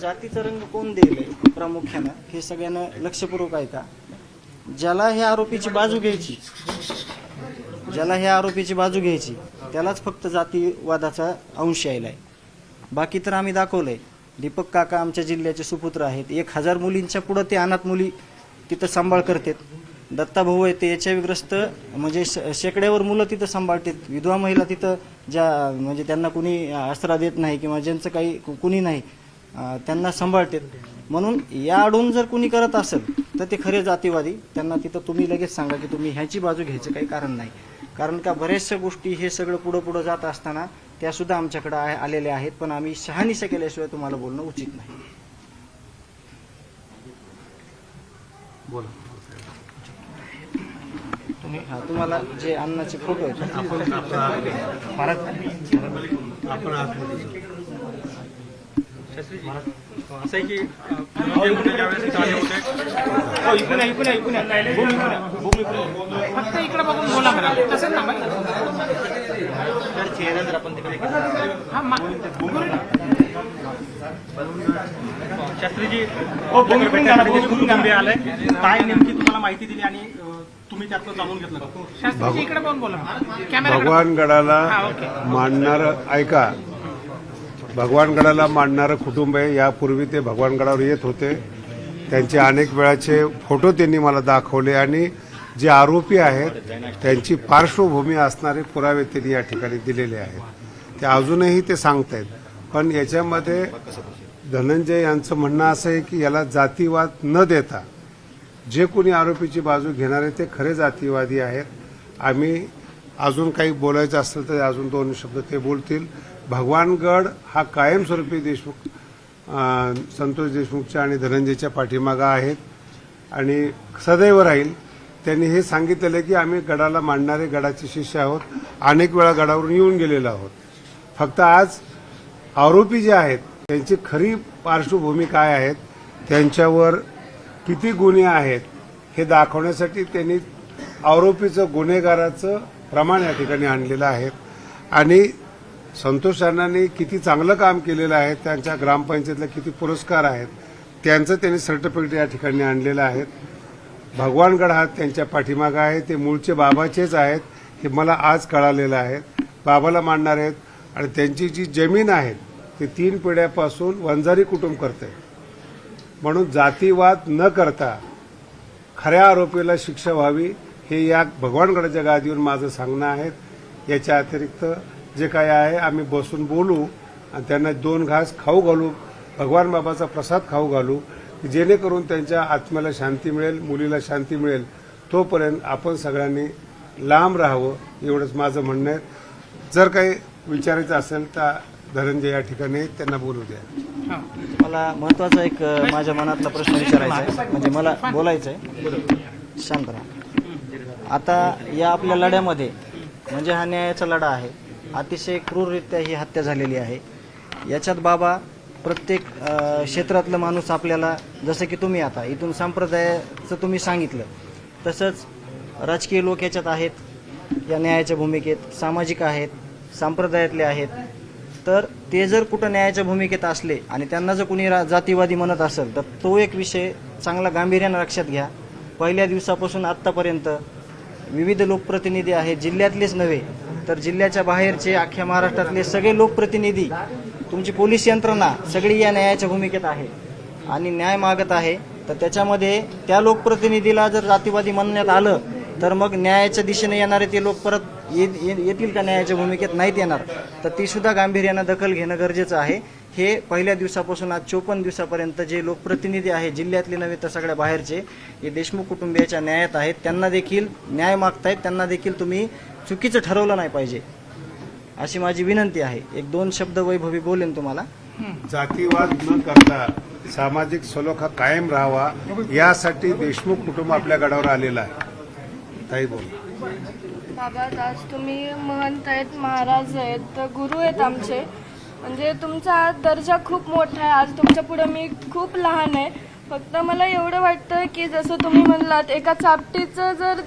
जातीचा रंग कोण दिले प्रामुख्यानं हे सगळ्यांना लक्षपूर्वक ऐका. ज्याला ह्या आरोपीची बाजू घ्यायची, त्यालाच फक्त जातीवादाचा अंश यायलाय. बाकी तर आम्ही दाखवलंय. दीपक काका आमच्या जिल्ह्याचे सुपुत्र आहेत. 1000 मुलींच्या पुढे ते अनाथ मुली तिथं सांभाळ करतात. दत्ता भाऊ आहे ते एच आय व्ही ग्रस्त म्हणजे शेकड्यावर मुलं तिथं सांभाळतात. विधवा महिला तिथं ज्या म्हणजे त्यांना कुणी आसरा देत नाही किंवा ज्यांचं काही कुणी नाही त्यांना सांभाळतात. म्हणून या आडून जर कुणी करत असेल तर ते खरे जातीवादी. त्यांना तिथं तुम्ही लगेच सांगा की तुम्ही ह्याची बाजू घ्यायचं काही कारण नाही. कारण का बऱ्याचशा गोष्टी हे सगळं पुढं जात असताना त्या सुद्धा आमच्याकडे आलेल्या आहेत. पण आम्ही शहानिशा केल्याशिवाय तुम्हाला बोलणं उचित नाही. बोला. तुम्हाला जे अन्नाचे फोटो आहेत असं आहे की ज्यावेळेस आले होते फक्त इकडे बघून बोला म्हणा तसं ना आपण तिकडे शास्त्रीजी कुटुंबीय आलंय काय नेमकी तुम्हाला माहिती दिली आणि तुम्ही त्यातलं जाणून घेतलं का? शास्त्रीजी इकडे बघून बोला. भगवानगडाला मांडणारं ऐका. भगवानगडाला मांडणारं कुटुंब आहे. यापूर्वी ते भगवानगडावर येत होते. त्यांचे अनेक वेळाचे फोटो त्यांनी मला दाखवले आणि जे आरोपी आहेत त्यांची पार्श्वभूमी असणारे पुरावे त्यांनी या ठिकाणी दिलेले आहेत. ते अजूनही ते सांगतायत. पण याच्यामध्ये धनंजय यांचं म्हणणं असं आहे की याला जातीवाद न देता जे कोणी आरोपीची बाजू घेणारे ते खरे जातीवादी आहेत. आम्ही अजून काही बोलायचं असेल तर अजून 2 शब्द ते बोलतील. भगवानगड हा कायमस्वरूपी देशमुख संतोष देशमुखच्या आणि धनंजयच्या पाठीमागं आहेत आणि सदैव राहील. त्यांनी हे सांगितलेलं की आम्ही गडाला मांडणारे गडाचे शिष्य आहोत. अनेक वेळा गडावरून येऊन गेलेलो आहोत. फक्त आज आरोपी जे आहेत त्यांची खरी पार्श्वभूमी काय आहेत, त्यांच्यावर किती गुन्हे आहेत हे दाखवण्यासाठी त्यांनी आरोपीचं गुन्हेगाराचं प्रमाण या ठिकाणी आणलेलं आहे. आणि संतोष अण्णांनी किती चांगलं काम केलेलं आहे, त्यांच्या ग्रामपंचायतीला किती पुरस्कार आहेत त्यांचं त्यांनी सर्टिफिकेट या ठिकाणी आणलेलं आहे. भगवानगड हा त्यांच्या पाठीमागं आहे. ते मूळचे बाबाचेच आहेत हे मला आज कळालेलं आहे. बाबाला मानणार आहेत आणि त्यांची जी जमीन आहे ते 3 पिढ्यापासून वंजारी कुटुंब करते. म्हणून जातीवाद न करता खऱ्या आरोपीला शिक्षा व्हावी हे या भगवानगडाच्या गादीवर माझं सांगणं आहे. याच्या अतिरिक्त जे काय आहे आम्ही बसून बोलू आणि त्यांना 2 घास खाऊ घालू, भगवान बाबाचा प्रसाद खाऊ घालू की जेणेकरून त्यांच्या आत्म्याला शांती मिळेल, मुलीला शांती मिळेल. तोपर्यंत आपण सगळ्यांनी लांब राहावं एवढंच माझं म्हणणं आहे. जर काही विचारायचं असेल तर धनंजय या ठिकाणी त्यांना बोलू द्या. मला महत्वाचा एक माझ्या मनातला प्रश्न विचारायचा आहे, म्हणजे मला बोलायचं आहे. शांत राहा. आता या आपल्या लढ्यामध्ये म्हणजे हा न्यायाचा लढा आहे. अतिशय क्रूररित्या ही हत्या झालेली आहे. याच्यात बाबा प्रत्येक क्षेत्रातलं माणूस आपल्याला, जसं की तुम्ही आता इथून संप्रदायाचं तुम्ही सांगितलं तसंच राजकीय लोक याच्यात आहेत या न्यायाच्या भूमिकेत, सामाजिक आहेत, संप्रदायातले आहेत. तर ते जर कुठं न्यायाच्या भूमिकेत असले आणि त्यांना जर कुणी जातीवादी म्हणत असेल तर तो एक विषय चांगला गांभीर्यानं लक्षात घ्या. पहिल्या दिवसापासून आत्तापर्यंत विविध लोकप्रतिनिधी आहेत, जिल्ह्यातलेच नव्हे तर जिल्ह्याच्या बाहेरचे अख्ख्या महाराष्ट्रातले सगळे लोकप्रतिनिधी, तुमची पोलीस यंत्रणा सगळी या न्यायाच्या भूमिकेत आहे आणि न्याय मागत आहे. तर त्याच्यामध्ये त्या लोकप्रतिनिधीला जर जातीवादी म्हणण्यात आलं तर मग न्यायाच्या दिशेने येणारे ते लोक परत येतील का न्यायाच्या भूमिकेत? नाहीत येणार. तर ती सुद्धा गांभीर्यानं दखल घेणं गरजेचं आहे. हे पहिल्या दिवसापासून आज 54 दिवसापर्यंत जे लोकप्रतिनिधी आहेत जिल्ह्यातले नव्हे तर सगळ्या बाहेरचे, हे देशमुख कुटुंबियाच्या न्यायात आहेत. त्यांना देखील न्याय मागतायत, त्यांना देखील तुम्ही चुकीचं ठरवलं नाही पाहिजे अशी माझी विनंती आहे. 1-2 शब्द वैभवी बोलेन तुम्हाला. जातीवाद न करता सामाजिक सलोखा कायम राहावा यासाठी देशमुख कुटुंब आपल्या गडावर आलेलं आहे. ताई बोल. बाबा, आज तुम्ही महंत आहेत, महाराज आहेत, गुरु आहेत आमचे. म्हणजे तुमचा दर्जा खूप मोठा आहे. आज तुमच्या पुढे मी खूप लहान आहे. फक्त मला एवढं वाटतं की जसं तुम्ही म्हणलात एका चापटीचं जर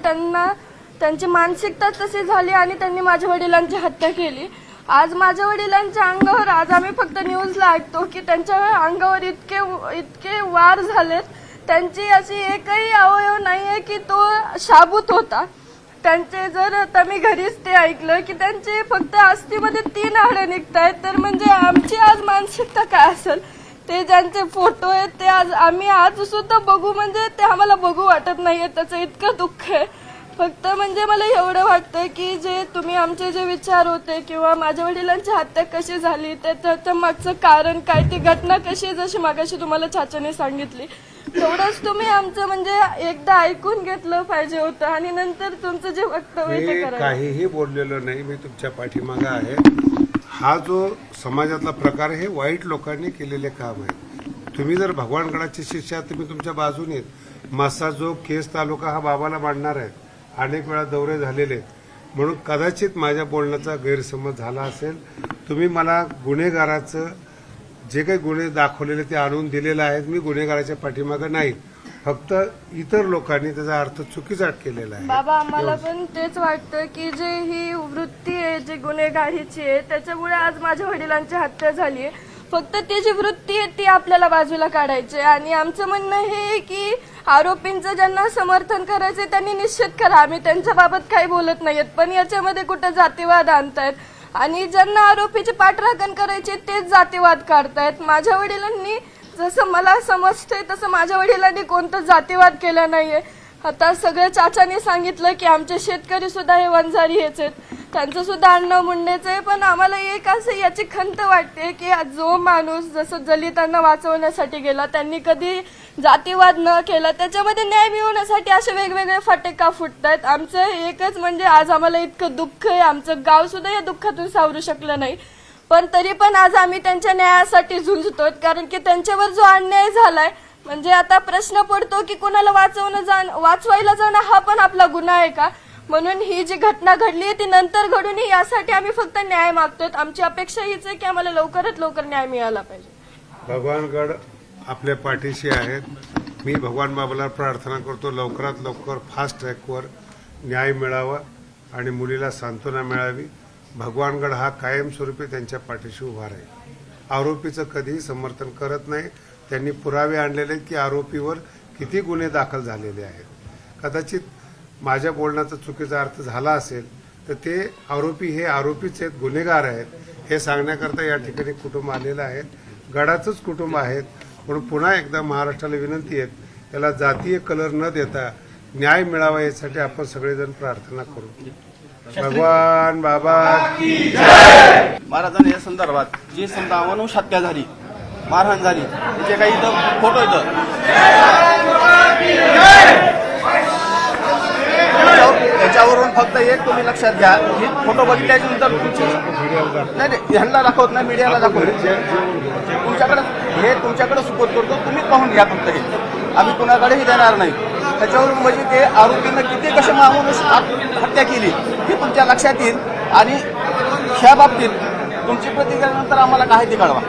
त्यांची मानसिकता तशी झाली आणि त्यांनी माझ्या वडिलांची हत्या केली आज माझ्या वडिलांच्या अंगावर आज आम्ही फक्त न्यूजला ऐकतो की त्यांच्या अंगावर इतके वार झालेत, त्यांची अशी एकही अवयव नाहीये की तो शाबूत होता. त्यांचे जर आता मी घरीच ते ऐकलं की त्यांचे फक्त अस्थिमध्ये 3 हाडं निघतायत, तर म्हणजे आमची आज मानसिकता काय असेल. ते ज्यांचे फोटो आहेत ते आम्ही आज सुद्धा बघू म्हणजे ते आम्हाला बघू वाटत नाहीये, त्याचं इतकं दुःख आहे. फक्त म्हणजे मला एवढं वाटतं की जे तुम्ही आमचे जे विचार होते किंवा माझ्या वडिलांची हत्या कशी झाली त्याच्या मागचं कारण काय, ती घटना कशी जशी मागाशी तुम्हाला चाचाने सांगितली, तेवढंच तुम्ही आमचं म्हणजे एकदा ऐकून घेतलं पाहिजे होतं आणि नंतर तुमचं जे वक्तव्य ते मी करायचं. काहीही बोललेलो नाही, मी तुमच्या पाठीमागे आहे. हा जो समाजातला प्रकार हे वाईट लोकांनी केलेले काम आहे. तुम्ही जर भगवानगडाची शिष्या तुम्ही तुमच्या बाजूने आहेत. मासा जो केस तालुका हा बाबाला मांडणार आहे, अनेक वेळा दौरे झालेले आहेत, म्हणून कदाचित माझ्या बोलण्याचा गैरसमज झाला असेल. तुम्ही मला गुन्हेगाराचं जे काही गुन्हे दाखवलेले ते आणून दिलेले आहेत. मी गुन्हेगाराच्या पाठीमागे नाही, फक्त इतर लोकांनी त्याचा अर्थ चुकीचा केलेला आहे. बाबा आम्हाला पण तेच वाटतं की जे ही वृत्ती आहे जी गुन्हेगारीची आहे त्याच्यामुळे आज माझ्या वडिलांची हत्या झाली आहे. फक्त ती जी वृत्ती आहे ती आपल्याला बाजूला काढायची आणि आमचं म्हणणं हे आहे की आरोपींचं ज्यांना समर्थन करायचं त्यांनी निश्चित करा. आम्ही त्यांच्या बाबत काही बोलत नाहीयेत, पण याच्यामध्ये कुठं जातीवाद आणतायत आणि ज्यांना आरोपीची पाठराखण करायची तेच जातीवाद काढतायत. माझ्या वडिलांनी जसं मला समजतंय तसं माझ्या वडिलांनी कोणतं जातीवाद केला नाहीये. आता सगळ्या चाचांनी सांगितलं की आमचे शेतकरी सुद्धा हे वंजारी हेच आहेत, त्यांचं सुद्धा अण्णा मुंडेच आहे. पण आम्हाला एक असं याची खंत वाटते की जो माणूस जसं दलितांना वाचवण्यासाठी गेला त्यांनी कधी जातीवाद न केला, त्याच्यामध्ये न्याय मिळवण्यासाठी असे वेगवेगळे फाटे का फुटतायत. आमचं एकच म्हणजे आज आम्हाला इतकं दुःख आहे, आमचं गाव सुद्धा या दुःखातून सावरू शकलं नाही, पण तरी पण आज आम्ही त्यांच्या न्यायासाठी झुंजतोय. कारण की त्यांच्यावर जो अन्याय झालाय म्हणजे आता प्रश्न पडतो की कुणाला वाचवायला जाणं हा पण आपला गुन्हा आहे का. म्हणून ही जी घटना घडली आहे ती नंतर घडू नये यासाठी आम्ही फक्त न्याय मागतोय. आमची अपेक्षा हीच आहे की आम्हाला लवकरात लवकर न्याय मिळाला पाहिजे. भगवानगड आपल्या पाठीशी आहेत. मी भगवान बाबाला प्रार्थना करतो लवकरात लवकर फास्ट ट्रॅकवर न्याय मिळावा आणि मुलीला सांत्वना मिळावी. भगवानगड हा कायमस्वरूपी त्यांच्या पाठीशी उभा राहील. आरोपीचं कधीही समर्थन करत नाही. त्यांनी पुरावे आणलेले की आरोपीवर किती गुन्हे दाखल झालेले आहेत. कदाचित माझ्या बोलण्याचा चुकीचा अर्थ झाला असेल तर ते आरोपी हे आरोपीच आहेत, गुन्हेगार आहेत हे सांगण्याकरता या ठिकाणी कुटुंब आलेलं आहे. गडाचंच कुटुंब आहेत. म्हणून पुन्हा एकदा महाराष्ट्राला विनंती आहे, त्याला जातीय कलर न देता न्याय मिळावा यासाठी आपण सगळेजण प्रार्थना करू. भगवान बाबा महाराजांनी या संदर्भात जी समजा अमानुष हत्या झाली, मारहाण झाली, त्याचे काही इथं फोटो येतं त्याच्यावरून फक्त एक तुम्ही लक्षात घ्या की फोटो बघितल्याच्या नंतर तुमची नाही ह्यांना दाखवत नाही, मीडियाला दाखवत तुमच्याकडे सुपोर्ट करतो, तुम्ही पाहून घ्या फक्त हे, आम्ही कुणाकडेही देणार नाही. त्याच्यावरून म्हणजे ते आरोपीनं किती कसे माणूस हत्या केली हे तुमच्या लक्षात येईल आणि ह्या बाबतीत तुमची प्रतिक्रिया नंतर आम्हाला काय ते कळवा.